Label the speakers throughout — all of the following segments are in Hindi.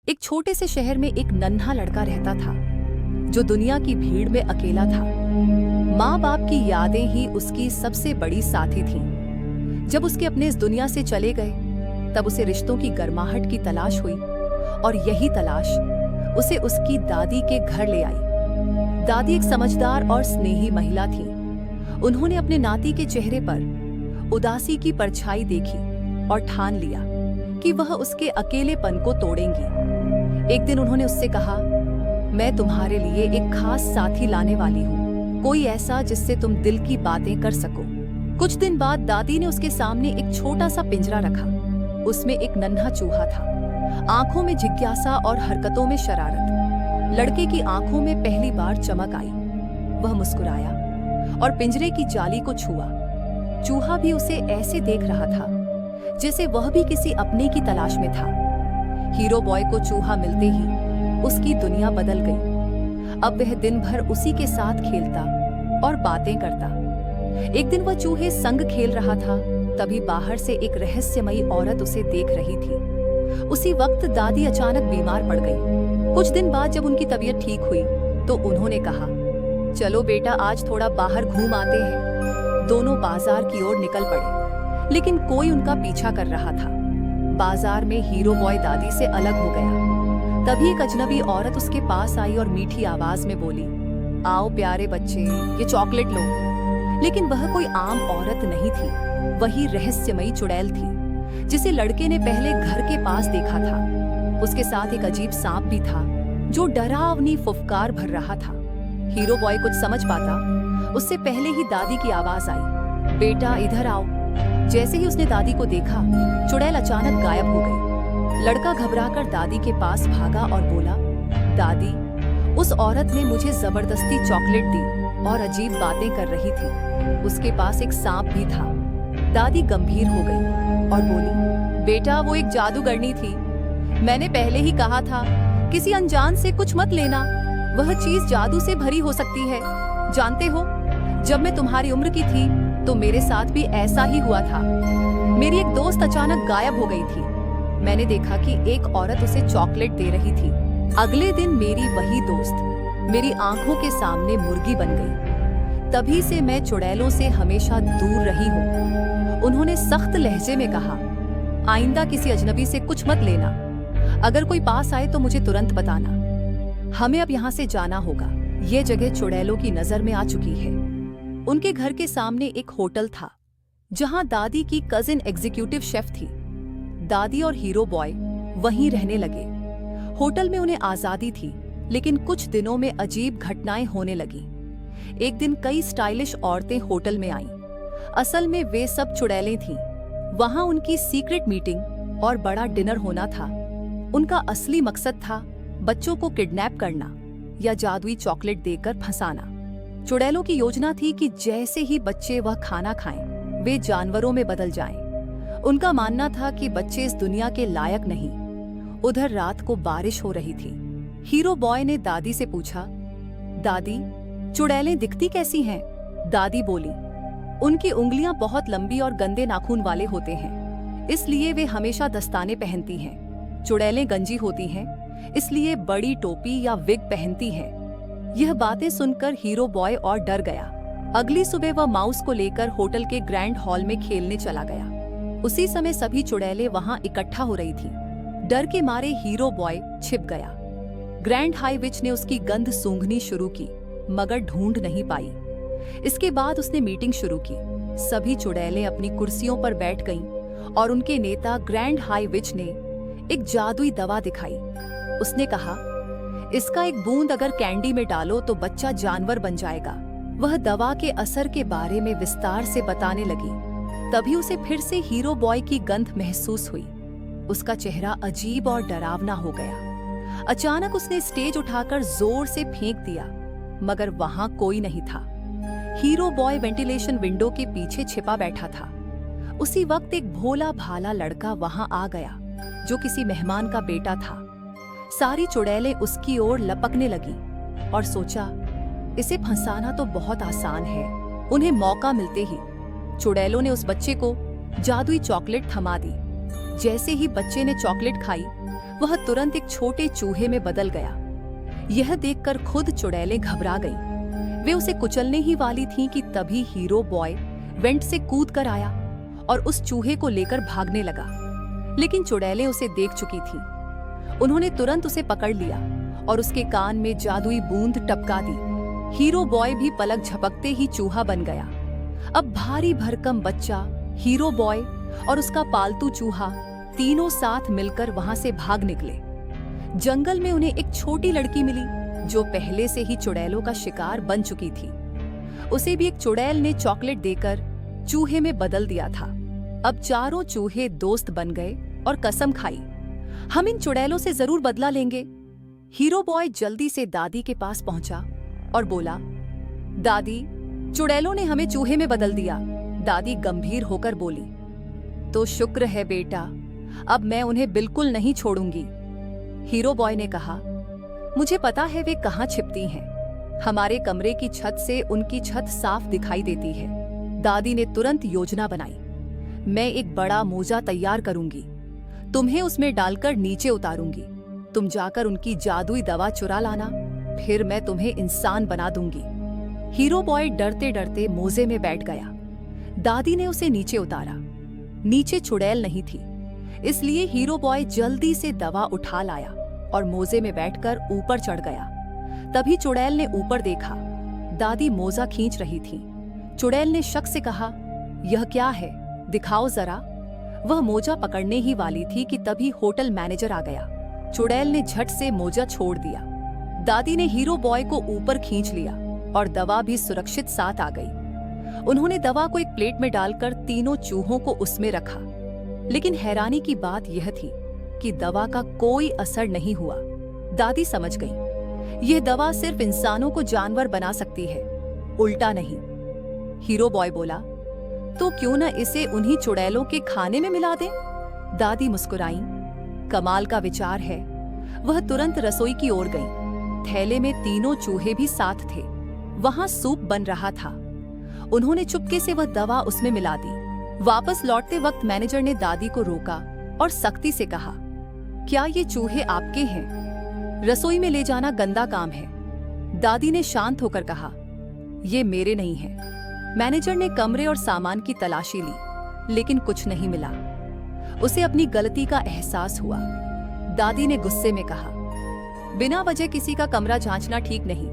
Speaker 1: एक छोटे से शहर में एक नन्हा लड़का रहता था जो दुनिया की भीड़ में अकेला था। माँ बाप की यादें ही उसकी सबसे बड़ी साथी थीं। जब उसके अपने इस दुनिया से चले गए तब उसे रिश्तों की गर्माहट की तलाश हुई और यही तलाश उसे उसकी दादी के घर ले आई। दादी एक समझदार और स्नेही महिला थी। उन्होंने अपने नाती के चेहरे पर उदासी की परछाई देखी और ठान लिया कि वह उसके अकेलेपन को तोड़ेंगी। एक दिन उन्होंने उससे कहा, मैं तुम्हारे लिए एक खास साथी लाने वाली हूँ, कोई ऐसा जिससे तुम दिल की बातें कर सको। कुछ दिन बाद दादी ने उसके सामने एक छोटा सा पिंजरा रखा। उसमें एक नन्हा चूहा था, आंखों में जिज्ञासा और हरकतों में शरारत। लड़के की आंखों में पहली बार चमक आई। वह मुस्कुराया और पिंजरे की जाली को छुआ। चूहा भी उसे ऐसे देख रहा था जैसे वह भी किसी अपने की तलाश में था। हीरो बॉय को चूहा मिलते ही उसकी दुनिया बदल गई। अब वह दिन भर उसी के साथ खेलता और बातें करता। एक दिन वह चूहे संग खेल रहा था, तभी बाहर से एक रहस्यमयी औरत उसे देख रही थी। उसी वक्त दादी अचानक बीमार पड़ गई। कुछ दिन बाद जब उनकी तबीयत ठीक हुई तो उन्होंने कहा, चलो बेटा आज थोड़ा बाहर घूम आते हैं। दोनों बाजार की ओर निकल पड़े, लेकिन कोई उनका पीछा कर रहा था। बाजार में हीरो बॉय दादी से अलग हो गया। तभी एक अजनबी औरत उसके पास आई और मीठी आवाज में बोली, आओ प्यारे बच्चे, ये चॉकलेट लो। लेकिन वह कोई आम औरत नहीं थी, वही रहस्यमयी चुड़ैल थी जिसे लड़के ने पहले घर के पास देखा था। उसके साथ एक अजीब सांप भी था जो डरावनी फुफकार भर रहा था। हीरो बॉय कुछ समझ पाता उससे पहले ही दादी की आवाज आई, बेटा इधर आओ। जैसे ही उसने दादी को देखा, चुड़ैल अचानक गायब हो गई। लड़का घबराकर दादी के पास भागा और बोला, दादी, उस औरत ने मुझे जबरदस्ती चॉकलेट दी और अजीब बातें कर रही थी। उसके पास एक सांप भी था। दादी गंभीर हो गई और बोली, बेटा वो एक जादूगरनी थी। मैंने पहले ही कहा था, किसी अनजान से कुछ मत लेना, वह चीज जादू से भरी हो सकती है। जानते हो, जब मैं तुम्हारी उम्र की थी तो मेरे साथ भी ऐसा ही हुआ था। मेरी एक दोस्त अचानक गायब हो गई थी। मैंने देखा कि एक औरत उसे चॉकलेट दे रही थी। अगले दिन मेरी वही दोस्त मेरी आंखों के सामने मुर्गी बन गई। तभी से मैं चुड़ैलों से हमेशा दूर रही हूँ। उन्होंने सख्त लहजे में कहा, आइंदा किसी अजनबी से कुछ मत लेना। अगर कोई पास आए तो मुझे तुरंत बताना। हमें अब यहाँ से जाना होगा। ये जगह चुड़ैलों की नजर में आ चुकी है। उनके घर के सामने एक होटल था जहां दादी की कजिन एग्जीक्यूटिव शेफ थी। दादी और हीरो बॉय वहीं रहने लगे। होटल में उन्हें आजादी थी, लेकिन कुछ दिनों में अजीब घटनाएं होने लगी। एक दिन कई स्टाइलिश औरतें होटल में आईं। असल में वे सब चुड़ैलें थीं। वहां उनकी सीक्रेट मीटिंग और बड़ा डिनर होना था। उनका असली मकसद था बच्चों को किडनैप करना या जादुई चॉकलेट देकर फंसाना। चुड़ैलों की योजना थी कि जैसे ही बच्चे वह खाना खाएं, वे जानवरों में बदल जाएं। उनका मानना था कि बच्चे इस दुनिया के लायक नहीं। उधर रात को बारिश हो रही थी। हीरो बॉय ने दादी से पूछा, दादी, चुड़ैलें दिखती कैसी हैं? दादी बोली, उनकी उंगलियां बहुत लंबी और गंदे नाखून वाले होते हैं, इसलिए वे हमेशा दस्ताने पहनती हैं। चुड़ैलें गंजी होती हैं, इसलिए बड़ी टोपी या विग पहनती हैं। यह बातें सुनकर हीरो बॉय और डर गया। अगली सुबह वह माउस को लेकर होटल के ग्रैंड हॉल में खेलने चला गया। उसी समय सभी चुड़ैलें वहां इकट्ठा हो रही थी। डर के मारे हीरो बॉय छिप गया। ग्रैंड हाई विच ने उसकी गंध सूंघनी शुरू की, मगर ढूंढ नहीं पाई। इसके बाद उसने मीटिंग शुरू की। सभी चुड़ैलें अपनी कुर्सियों पर बैठ गईं और उनके नेता ग्रैंड हाई विच ने एक जादुई दवा दिखाई। उसने कहा, इसका एक बूंद अगर कैंडी में डालो तो बच्चा जानवर बन जाएगा। वह दवा के असर के बारे में विस्तार से बताने लगी। तभी उसे फिर से हीरो बॉय की गंध महसूस हुई। उसका चेहरा अजीब और डरावना हो गया। अचानक उसने स्टेज उठाकर जोर से फेंक दिया, मगर वहां कोई नहीं था। हीरो बॉय वेंटिलेशन विंडो के पीछे छिपा बैठा था। उसी वक्त एक भोला भाला लड़का वहां आ गया जो किसी मेहमान का बेटा था। सारी चुड़ैलें उसकी ओर लपकने लगी और सोचा, इसे फंसाना तो बहुत आसान है। उन्हें मौका मिलते ही चुड़ैलों ने उस बच्चे को जादुई चॉकलेट थमा दी। जैसे ही बच्चे ने चॉकलेट खाई, वह तुरंत एक छोटे चूहे में बदल गया। यह देखकर खुद चुड़ैलें घबरा गईं। वे उसे कुचलने ही वाली थीं कि तभी हीरो बॉय वेंट से कूद कर आया और उस चूहे को लेकर भागने लगा। लेकिन चुड़ैलें उसे देख चुकी थीं। उन्होंने तुरंत उसे पकड़ लिया और उसके कान में जादुई बूंद टपका दी। हीरो बॉय भी पलक झपकते ही चूहा बन गया। अब भारी भरकम बच्चा, हीरो बॉय और उसका पालतू चूहा तीनों साथ मिलकर वहां से भाग निकले। जंगल में उन्हें एक छोटी लड़की मिली जो पहले से ही चुड़ैलों का शिकार बन चुकी थी। उसे भी एक चुड़ैल ने चॉकलेट देकर चूहे में बदल दिया था। अब चारों चूहे दोस्त बन गए और कसम खाई, हम इन चुड़ैलों से जरूर बदला लेंगे। हीरो बॉय जल्दी से दादी के पास पहुंचा और बोला, दादी, चुड़ैलों ने हमें चूहे में बदल दिया। दादी गंभीर होकर बोली, तो शुक्र है बेटा, अब मैं उन्हें बिल्कुल नहीं छोड़ूंगी। हीरो बॉय ने कहा, मुझे पता है वे कहाँ छिपती हैं। हमारे कमरे की छत से उनकी छत साफ दिखाई देती है। दादी ने तुरंत योजना बनाई, मैं एक बड़ा मोजा तैयार करूंगी, तुम्हें उसमें डालकर नीचे उतारूंगी। तुम जाकर उनकी जादुई दवा चुरा लाना, फिर मैं तुम्हें इंसान बना दूंगी। हीरो बॉय डरते डरते मोजे में बैठ गया। दादी ने उसे नीचे उतारा। नीचे चुड़ैल नहीं थी, इसलिए हीरो बॉय जल्दी से दवा उठा लाया और मोजे में बैठकर ऊपर चढ़ गया। तभी चुड़ैल ने ऊपर देखा। दादी मोजा खींच रही थी। चुड़ैल ने शक से कहा, यह क्या है, दिखाओ जरा। वह मोजा पकड़ने ही वाली थी कि तभी होटल मैनेजर आ गया। चुड़ैल ने झट से मोजा छोड़ दिया। दादी ने हीरो बॉय को ऊपर खींच लिया और दवा भी सुरक्षित साथ आ गई। उन्होंने दवा को एक प्लेट में डालकर तीनों चूहों को उसमें रखा। लेकिन हैरानी की बात यह थी कि दवा का कोई असर नहीं हुआ। दादी समझ गई, यह दवा सिर्फ इंसानों को जानवर बना सकती है, उल्टा नहीं। हीरो बॉय बोला, तो क्यों न इसे उन्हीं चुड़ैलों के खाने में मिला दें? दादी मुस्कुराई, कमाल का विचार है। वह तुरंत रसोई की ओर गई। थैले में तीनों चूहे भी साथ थे। वहां सूप बन रहा था। उन्होंने चुपके से वह दवा उसमें मिला दी। वापस लौटते वक्त मैनेजर ने दादी को रोका और सख्ती से कहा, क्या ये चूहे आपके हैं? रसोई में ले जाना गंदा काम है। दादी ने शांत होकर कहा, ये मेरे नहीं हैं। मैनेजर ने कमरे और सामान की तलाशी ली, लेकिन कुछ नहीं मिला। उसे अपनी गलती का एहसास हुआ। दादी ने गुस्से में कहा, बिना वजह किसी का कमरा जांचना ठीक नहीं,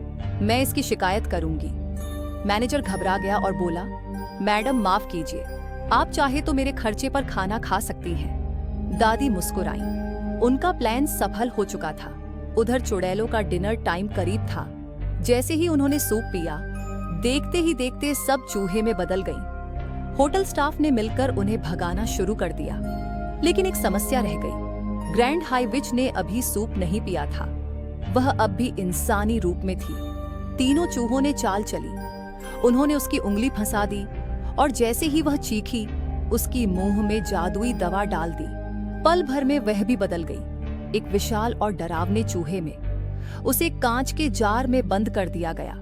Speaker 1: मैं इसकी शिकायत करूंगी। मैनेजर घबरा गया और बोला, मैडम माफ कीजिए, आप चाहे तो मेरे खर्चे पर खाना खा सकती हैं। दादी मुस्कुराई। उनका प्लान सफल हो चुका था। उधर चुड़ैलों का डिनर टाइम करीब था। जैसे ही उन्होंने सूप पिया, देखते ही देखते सब चूहे में बदल गईं। होटल स्टाफ ने मिलकर उन्हें भगाना शुरू कर दिया। लेकिन एक समस्या रह गई। ग्रैंड हाई विच ने अभी सूप नहीं पिया था। वह अब भी इंसानी रूप में थी। तीनों चूहों ने चाल चली। उन्होंने उसकी उंगली फंसा दी और जैसे ही वह चीखी, उसकी मुंह में जादुई दवा डाल दी। पल भर में वह भी बदल गई, एक विशाल और डरावने चूहे में। उसे कांच के जार में बंद कर दिया गया।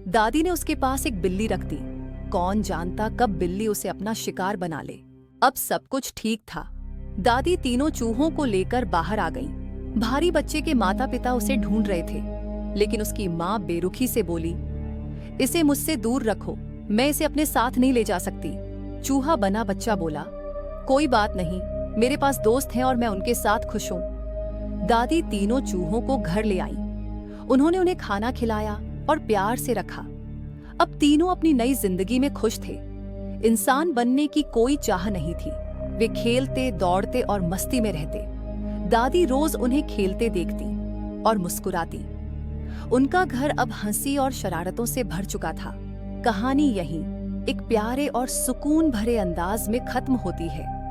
Speaker 1: दादी ने उसके पास एक बिल्ली रख दी। कौन जानता कब बिल्ली उसे अपना शिकार बना ले। अब सब कुछ ठीक था। दादी तीनों चूहों को लेकर बाहर आ गई। भारी बच्चे के माता पिता उसे ढूंढ रहे थे, लेकिन उसकी माँ बेरुखी से बोली, इसे मुझसे दूर रखो, मैं इसे अपने साथ नहीं ले जा सकती। चूहा बना बच्चा बोला, कोई बात नहीं, मेरे पास दोस्त हैं और मैं उनके साथ खुश हूँ। दादी तीनों चूहों को घर ले आई। उन्होंने उन्हें खाना खिलाया और प्यार से रखा। अब तीनों अपनी नई जिंदगी में खुश थे। इंसान बनने की कोई चाह नहीं थी। वे खेलते, दौड़ते और मस्ती में रहते। दादी रोज उन्हें खेलते देखती और मुस्कुराती। उनका घर अब हंसी और शरारतों से भर चुका था। कहानी यहीं एक प्यारे और सुकून भरे अंदाज में खत्म होती है।